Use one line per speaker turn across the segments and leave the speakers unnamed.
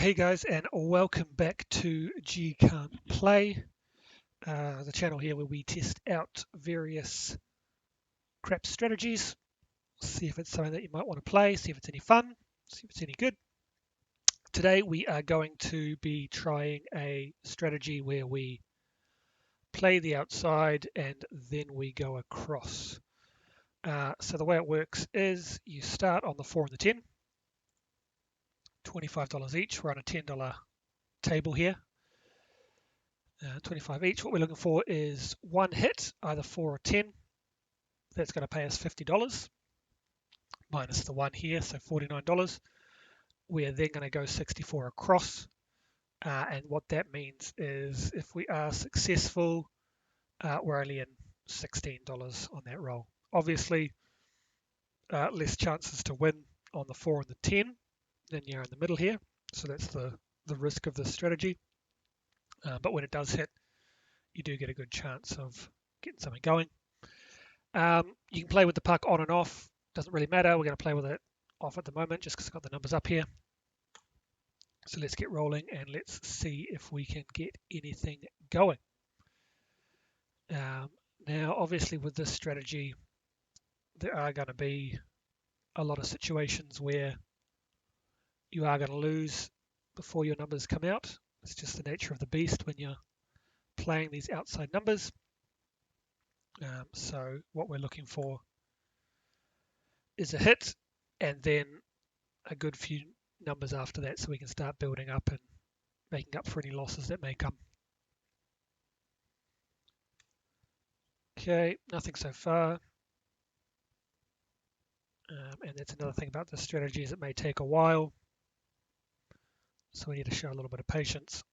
Hey guys, and welcome back to G Can't Play, the channel here where we test out various crap strategies, see if it's something that you might want to play, see if it's any fun, see if it's any good. Today we are going to be trying a strategy where we play the outside and then we go across. So the way it works is you start on the 4 and the 10, $25 each. We're on a $10 table here. 25 each. What we're looking for is one hit, either 4 or 10. That's going to pay us $50 minus the one here, so $49. We're then going to go 64 across. And what that means is if we are successful, we're only in $16 on that roll. Obviously, less chances to win on the 4 and the 10 than you're in the middle here. So that's the risk of this strategy. But when it does hit, you do get a good chance of getting something going. You can play with the puck on and off. Doesn't really matter. We're going to play with it off at the moment just because I've got the numbers up here. So let's get rolling and let's see if we can get anything going. Now, obviously, with this strategy, there are going to be a lot of situations where you are going to lose before your numbers come out. It's just the nature of the beast when you're playing these outside numbers. So what we're looking for is a hit and then a good few numbers after that so we can start building up and making up for any losses that may come. Okay, nothing so far. And that's another thing about this strategy is it may take a while. So we need to show a little bit of patience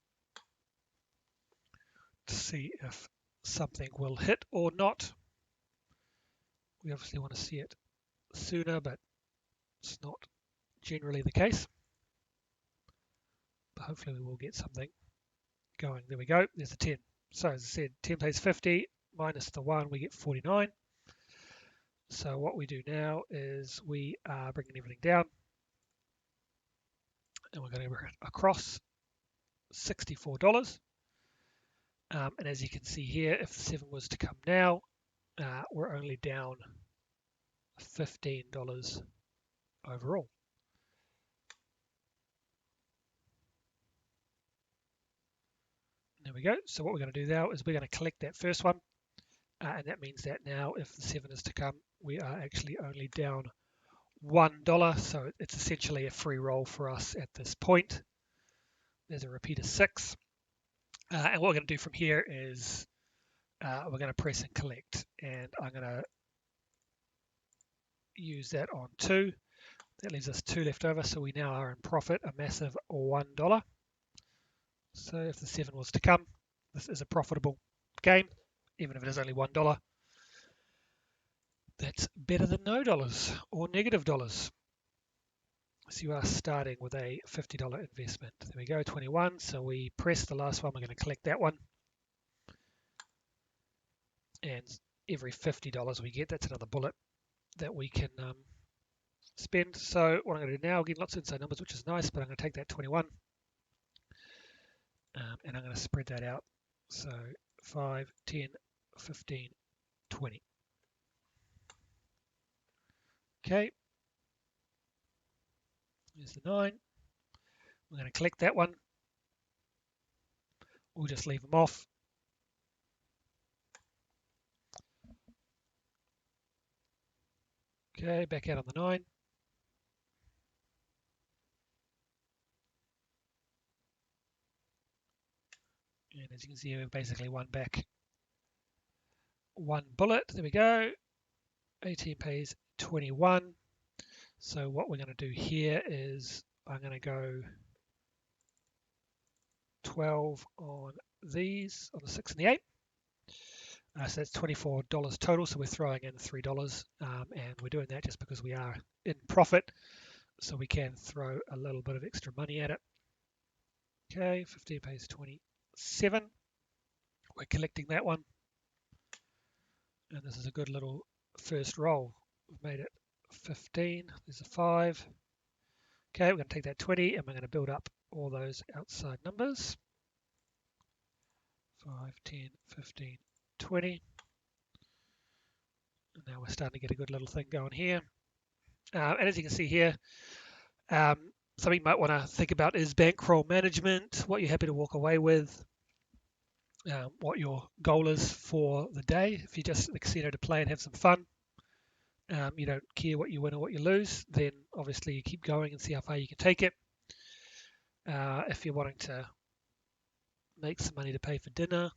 to see if something will hit or not. We obviously want to see it sooner, but it's not generally the case. But hopefully we will get something going. There we go. There's the 10. So as I said, 10 pays 50 minus the 1, we get 49. So what we do now is we are bringing everything down and we're going to bring it across $64. And as you can see here, if the 7 was to come now, we're only down $15 overall. There we go. So what we're going to do now is we're going to collect that first one. And that means that now if the 7 is to come, we are actually only down $1. So it's essentially a free roll for us at this point. There's a repeat of 6. And what we're going to do from here is we're going to press and collect. And I'm going to use that on 2. That leaves us 2 left over. So we now are in profit, a massive $1. So if the 7 was to come, this is a profitable game, even if it is only $1. That's better than no dollars or negative dollars. So you are starting with a $50 investment. There we go, 21. So we press the last one. We're going to collect that one. And every $50 we get, that's another bullet that we can spend. So what I'm going to do now, again, lots of inside numbers, which is nice, but I'm going to take that 21 and I'm going to spread that out. So 5, 10, 15, 20. Okay. There's the 9. We're going to collect that one. We'll just leave them off. Okay, back out on the 9. And as you can see, we've basically won back 1 bullet. There we go. 18 pays 21. So what we're going to do here is I'm going to go 12 on these, on the 6 and the 8. So that's $24 total. So we're throwing in $3, and we're doing that just because we are in profit. So we can throw a little bit of extra money at it. Okay, 15 pays 27. We're collecting that one. And this is a good little first roll. We've made it 15. There's a 5. Okay, we're going to take that 20 and we're going to build up all those outside numbers. 5, 10, 15, 20. And now we're starting to get a good little thing going here. And as you can see here, something you might want to think about is bankroll management, what you're happy to walk away with, what your goal is for the day. If you just a casino to play and have some fun, you don't care what you win or what you lose, then obviously you keep going and see how far you can take it. If you're wanting to make some money to pay for dinner,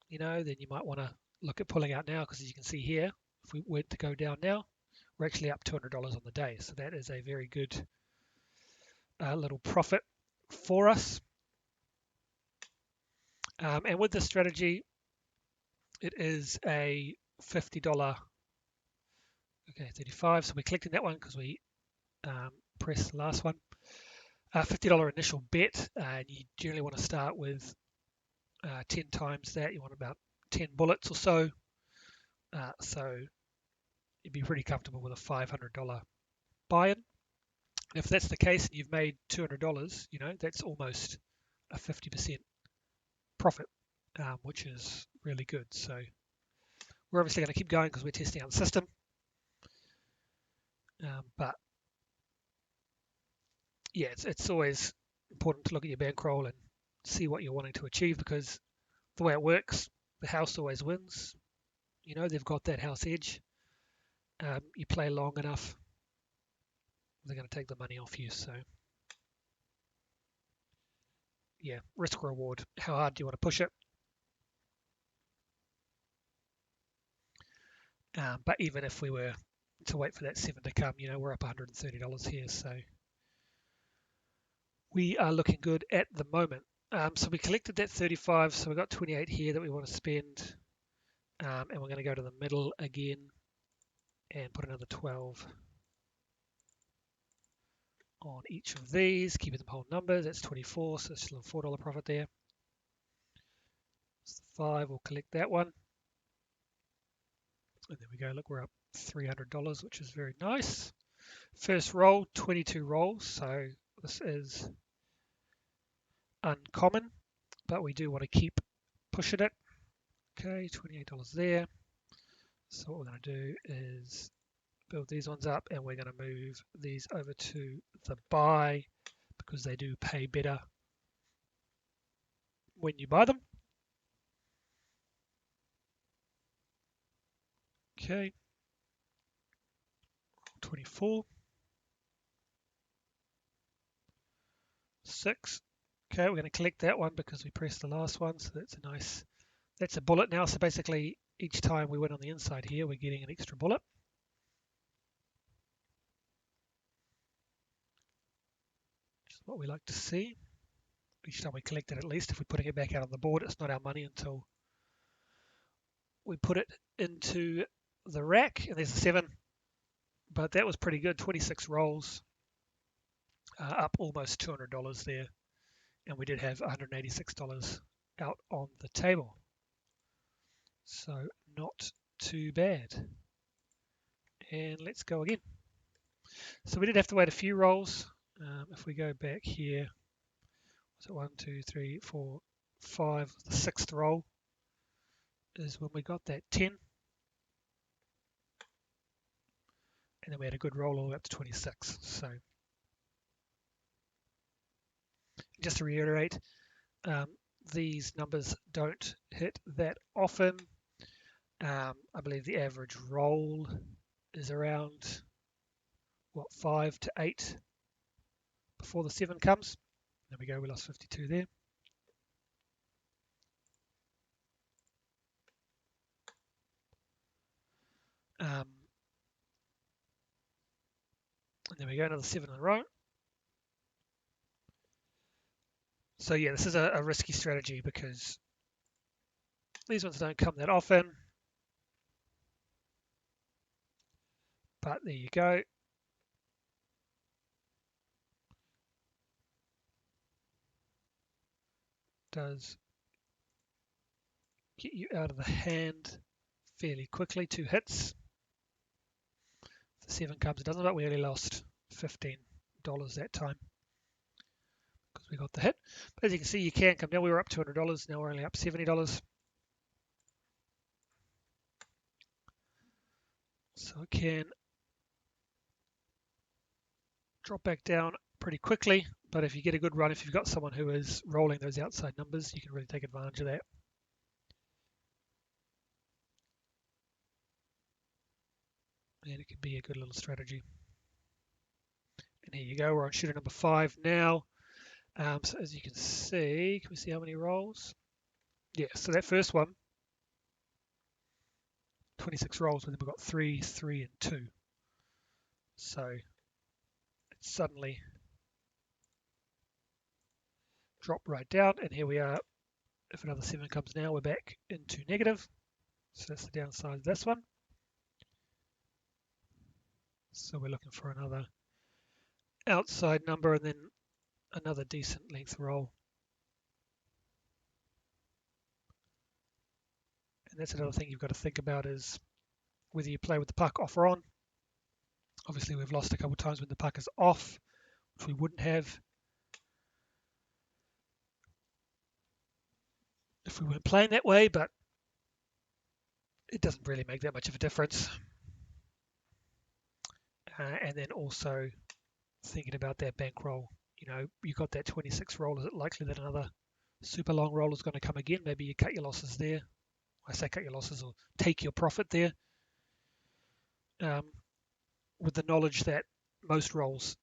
then you might want to look at pulling out now, because as you can see here, if we went to go down now, we're actually up $200 on the day. So that is a very good little profit for us. And with this strategy, it is a $50, okay, 35. So we're collecting that one because we pressed the last one. $50 initial bet, and you generally want to start with 10 times that. You want about 10 bullets or so. So you'd be pretty comfortable with a $500 buy-in. If that's the case and you've made $200, that's almost a 50% profit, which is really good. So we're obviously going to keep going because we're testing out the system. But yeah, it's always important to look at your bankroll and see what you're wanting to achieve, because the way it works, the house always wins. They've got that house edge. You play long enough, they're going to take the money off you. So yeah, risk reward. How hard do you want to push it? But even if we were to wait for that 7 to come, we're up $130 here. So we are looking good at the moment. So we collected that 35, so we've got 28 here that we want to spend. And we're going to go to the middle again and put another 12 on each of these, keeping them whole numbers. That's 24, so still a $4 profit there. So 5, we'll collect that one. And there we go. Look, we're up $300, which is very nice. First roll, 22 rolls, so this is uncommon, but we do want to keep pushing it. Okay, $28 there. So what we're going to do is build these ones up, and we're going to move these over to the buy, because they do pay better when you buy them. Okay, 24, 6. Okay, we're going to collect that one because we pressed the last one, so that's a bullet now. So basically each time we win on the inside here, we're getting an extra bullet. Which is what we like to see. Each time we collect it, at least if we're putting it back out on the board, it's not our money until we put it into the rack. And there's a 7, but that was pretty good. 26 rolls, up almost $200 there, and we did have $186 out on the table, so not too bad. And let's go again. So we did have to wait a few rolls. If we go back here, so 1, 2, 3, 4, 5, the 6th roll is when we got that 10. And then we had a good roll all the way up to 26. So just to reiterate, these numbers don't hit that often. I believe the average roll is around, 5 to 8 before the 7 comes. There we go, we lost 52 there. And there we go, another 7 in a row. So yeah, this is a risky strategy because these ones don't come that often. But there you go. Does get you out of the hand fairly quickly. 2 hits. If the 7 comes, it doesn't, but we only lost $15. dollars that time because we got the hit. But as you can see, you can come down. We were up $200. Now we're only up $70. So it can drop back down pretty quickly. But if you get a good run, if you've got someone who is rolling those outside numbers, you can really take advantage of that. And it can be a good little strategy. And here you go. We're on shooter number 5 now. So as you can see, can we see how many rolls? Yeah, so that first one, 26 rolls, and then we've got 3, 3, and 2. So it suddenly dropped right down, and here we are. If another 7 comes now, we're back into negative. So that's the downside of this one. So we're looking for another outside number and then another decent length roll. And that's another thing you've got to think about is whether you play with the puck off or on. Obviously, we've lost a couple of times when the puck is off, which we wouldn't have if we weren't playing that way, but it doesn't really make that much of a difference. And then also thinking about that bankroll, you got that 26 roll. Is it likely that another super long roll is going to come again? Maybe you cut your losses there. I say cut your losses or take your profit there, with the knowledge that most rolls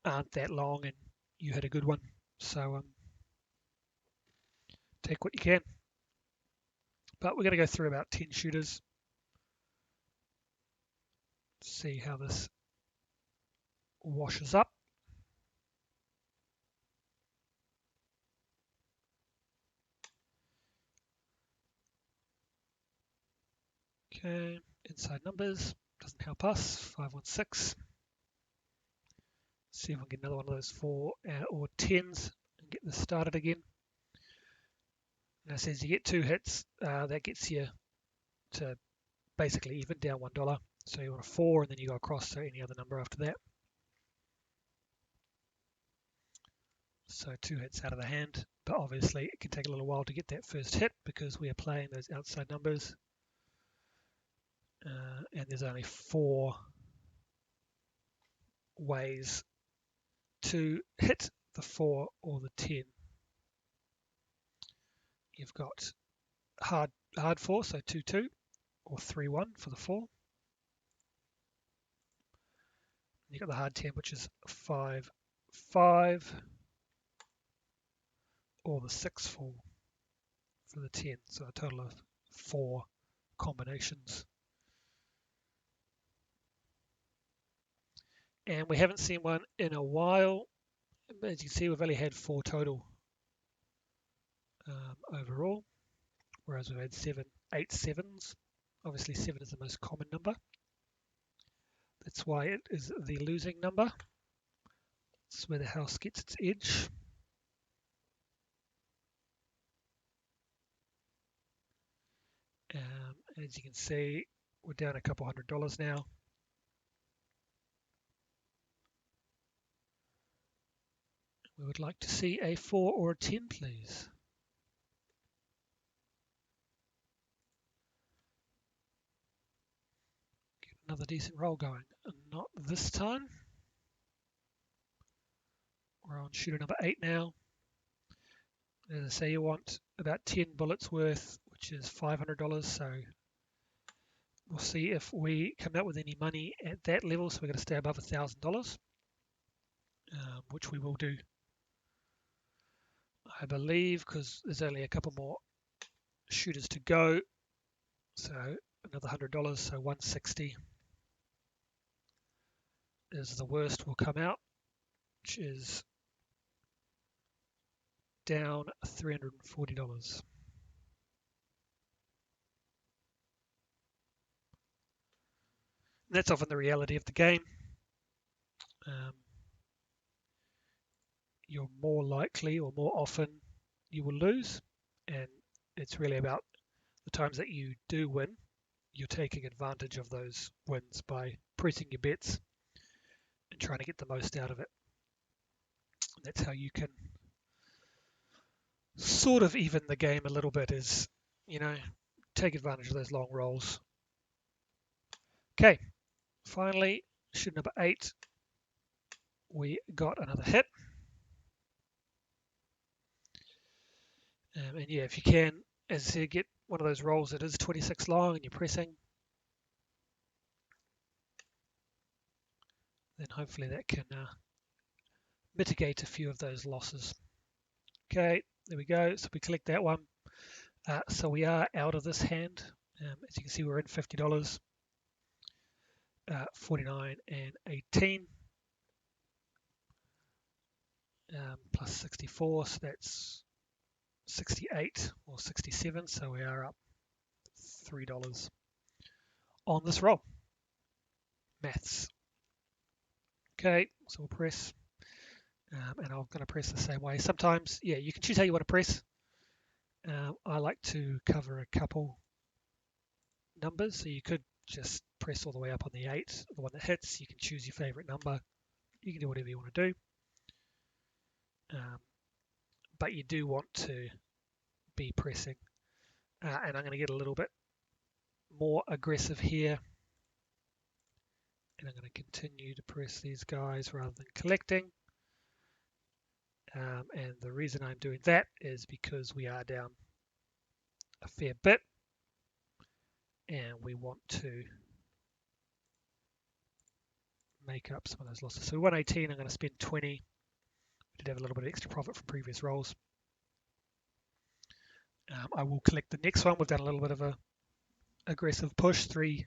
aren't that long and you had a good one. So take what you can. But we're going to go through about 10 shooters, see how this washes up. Okay, inside numbers doesn't help us. 516. See if we can get another one of those 4 or 10s and get this started again. Now it says you get 2 hits, that gets you to basically even, down $1. So you want a 4 and then you go across to any other number after that. So 2 hits out of the hand, but obviously it can take a little while to get that first hit because we are playing those outside numbers. And there's only 4 ways to hit the 4 or the 10. You've got hard 4, so 2-2, or 3-1 for the 4. You've got the hard 10, which is 5-5, or the 6-4 for the 10. So a total of 4 combinations. And we haven't seen one in a while. As you can see, we've only had 4 total overall, whereas we've had 8 sevens. Obviously 7 is the most common number. That's why it is the losing number. It's where the house gets its edge. As you can see, we're down a couple $100 now. We would like to see a 4 or a 10, please. Get another decent roll going. Not this time. We're on shooter number 8 now. As I say, you want about 10 bullets worth, which is $500. So we'll see if we come out with any money at that level. So we're going to stay above $1,000, which we will do, I believe, because there's only a couple more shooters to go. So another $100, so 160 is the worst will come out, which is down $340. And that's often the reality of the game. You're more likely or more often you will lose, and it's really about the times that you do win. You're taking advantage of those wins by pressing your bets and trying to get the most out of it. And that's how you can sort of even the game a little bit, is, you know, take advantage of those long rolls. Okay, finally, shoot number 8, we got another hit. And yeah, if you can, as I said, get one of those rolls that is 26 long and you're pressing, then hopefully that can mitigate a few of those losses. Okay, there we go. So we collect that one. So we are out of this hand. As you can see, we're in $50, 49 and 18, plus 64, so that's 68 or 67. So we are up $3 on this roll. Maths. Okay, so we'll press, and I'm going to press the same way. Sometimes, yeah, you can choose how you want to press. I like to cover a couple numbers, so you could just press all the way up on the 8, the one that hits. You can choose your favorite number. You can do whatever you want to do. But you do want to be pressing. And I'm going to get a little bit more aggressive here. And I'm going to continue to press these guys rather than collecting. And the reason I'm doing that is because we are down a fair bit. And we want to make up some of those losses. So 118, I'm going to spend 20. We did have a little bit of extra profit from previous rolls. I will collect the next one. We've done a little bit of a aggressive push, 3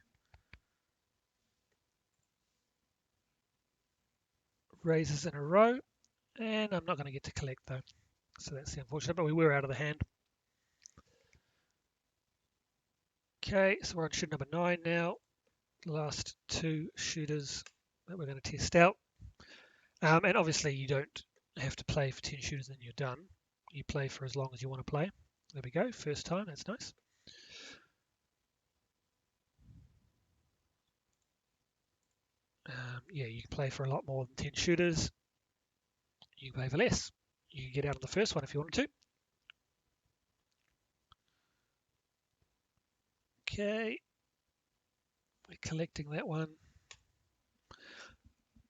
raises in a row, and I'm not going to get to collect though, so that's the unfortunate, but we were out of the hand. Okay, so we're on shoot number 9 now. The last 2 shooters that we're going to test out. And obviously you don't have to play for 10 shooters and you're done. You play for as long as you want to play. There we go, first time, that's nice. Yeah, you can play for a lot more than 10 shooters. You can play for less. You can get out on the first one if you wanted to. Okay, we're collecting that one.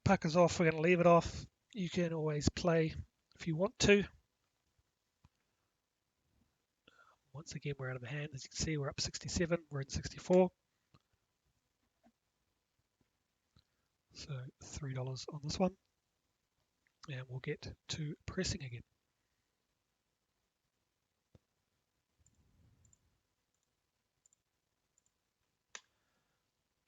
Pucker's off, we're going to leave it off. You can always play if you want to. Once again, we're out of the hand. As you can see, we're up 67, we're in 64. So $3 on this one. And we'll get to pressing again.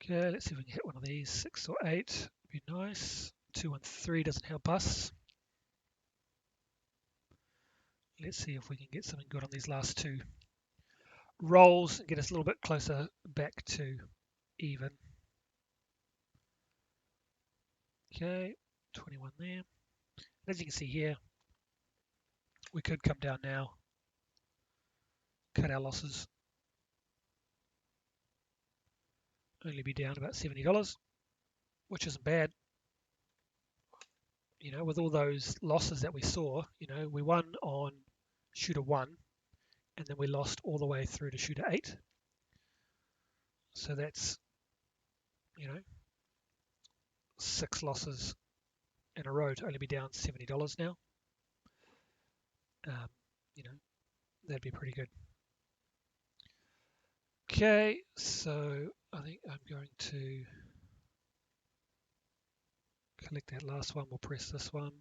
Okay, let's see if we can hit one of these. 6 or 8 would be nice. 2 and 3 doesn't help us. Let's see if we can get something good on these last 2 rolls and get us a little bit closer back to even. Okay, 21 there. As you can see here, we could come down now, cut our losses, only be down about $70, which isn't bad. You know, with all those losses that we saw, you know, we won on shooter 1 and then we lost all the way through to shooter 8. So that's, you know, 6 losses in a row to only be down $70 now. You know, that'd be pretty good. Okay, so I think I'm going to collect that last one. We'll press this one.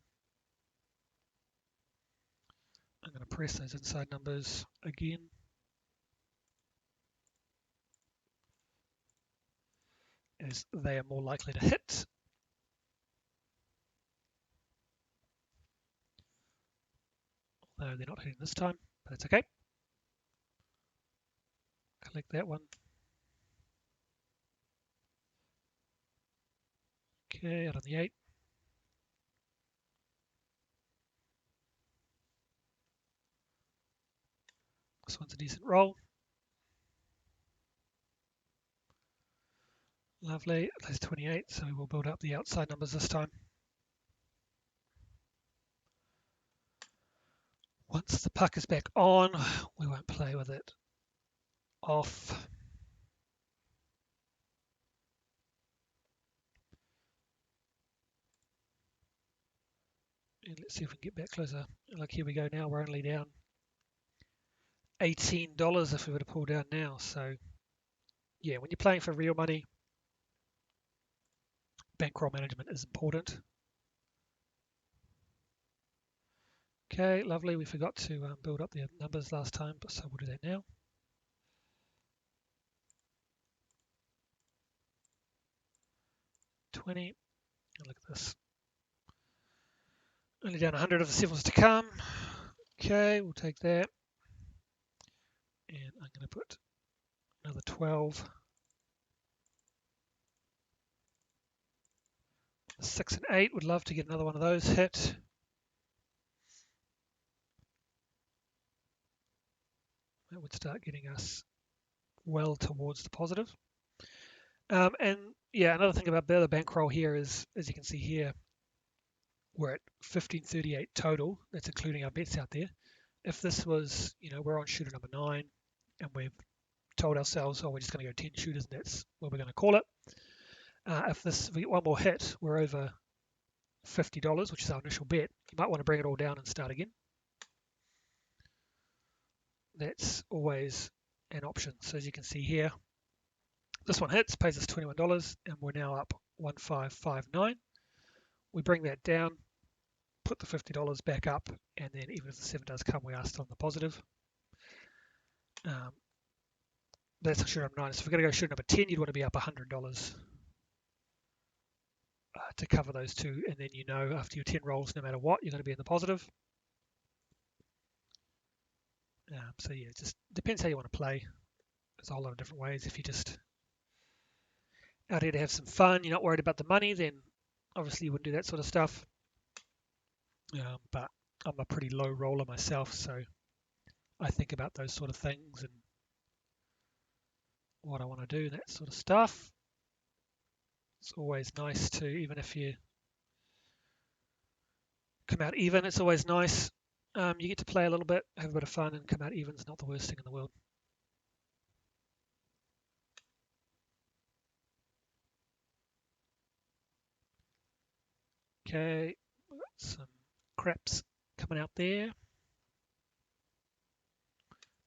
I'm going to press those inside numbers again. As they are more likely to hit. Although they're not hitting this time, but it's okay. Collect that one. Okay, out on the 8. This one's a decent roll. Lovely. There's 28, so we will build up the outside numbers this time. Once the puck is back on, we won't play with it off. And let's see if we can get back closer. Like, here we go now. We're only down $18 if we were to pull down now. So, yeah, when you're playing for real money, bankroll management is important. Okay, lovely. We forgot to build up the numbers last time, but so we'll do that now. $20. And look at this. Only down 100 of the 7s to come. Okay, we'll take that. And I'm going to put another 12. 6 and 8. Would love to get another one of those hit. That would start getting us well towards the positive. And yeah, another thing about the bankroll here is, as you can see here, we're at 1538 total. That's including our bets out there. If this was, we're on shooter number 9 and we've told ourselves, oh, we're just going to go 10 shooters and that's what we're going to call it. If we get one more hit, we're over $50, which is our initial bet. You might want to bring it all down and start again. That's always an option. So as you can see here, this one hits, pays us $21, and we're now up 1559. We bring that down, put the $50 back up, and then even if the 7 does come, we are still in the positive. That's shooter number 9. So if we're going to go shooter number 10, you'd want to be up $100 to cover those two, and then after your 10 rolls, no matter what, you're going to be in the positive. So yeah, it just depends how you want to play. There's a whole lot of different ways. If you're just out here to have some fun, you're not worried about the money, then obviously you wouldn't do that sort of stuff. But I'm a pretty low roller myself, so I think about those sort of things and what I want to do, that sort of stuff. It's always nice to, even if you come out even, it's always nice. You get to play a little bit, have a bit of fun, and come out even. It's not the worst thing in the world. Okay, some craps coming out there.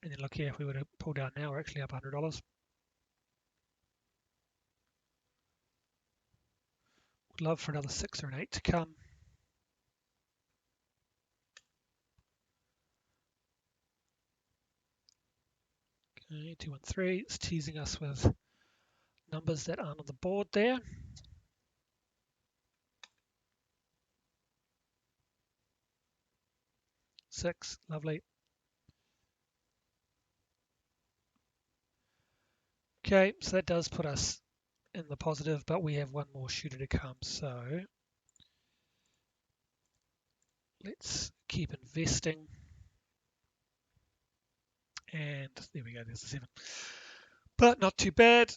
And then look here, if we were to pull down now, we're actually up $100. Would love for another 6 or an 8 to come. Okay, 213. It's teasing us with numbers that aren't on the board there. Six, lovely. Okay, so that does put us in the positive, but we have one more shooter to come. So let's keep investing. And there we go, there's the 7. But not too bad.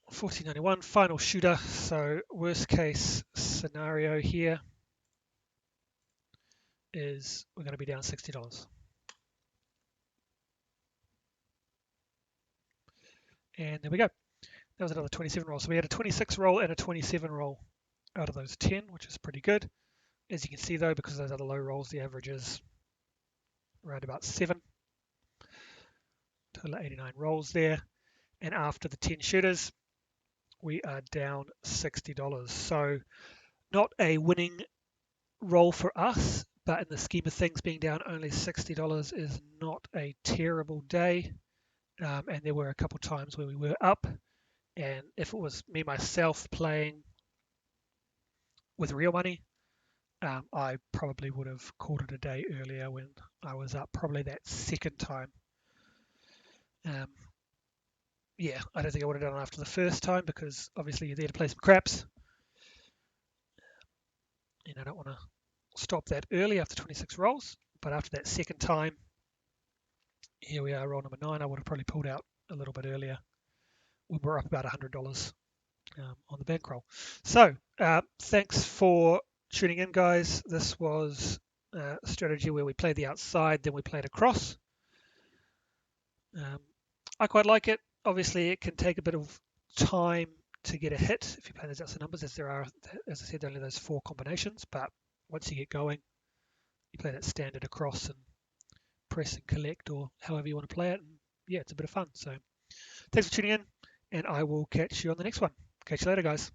1491, final shooter. So worst case scenario here is we're going to be down $60. And there we go. That was another 27 roll. So we had a 26 roll and a 27 roll out of those 10, which is pretty good. As you can see though, because of those other low rolls, the average is around about 7. Total 89 rolls there. And after the 10 shooters, we are down $60. So not a winning roll for us, but in the scheme of things, being down only $60 is not a terrible day. And there were a couple times where we were up. And if it was me myself playing with real money, I probably would have called it a day earlier when I was up, probably that second time. Yeah, I don't think I would have done it after the first time because obviously you're there to play some craps. And I don't want to stop that early after 26 rolls. But after that second time, here we are, roll number 9. I would have probably pulled out a little bit earlier. We were up about $100 on the bankroll. So thanks for tuning in, guys. This was a strategy where we played the outside, then we played across. I quite like it. Obviously, it can take a bit of time to get a hit if you play those outside numbers, as there are, as I said, only those 4 combinations. But once you get going, you play that standard across and press and collect, or however you want to play it. And yeah, it's a bit of fun. So thanks for tuning in, and I will catch you on the next one. Catch you later, guys.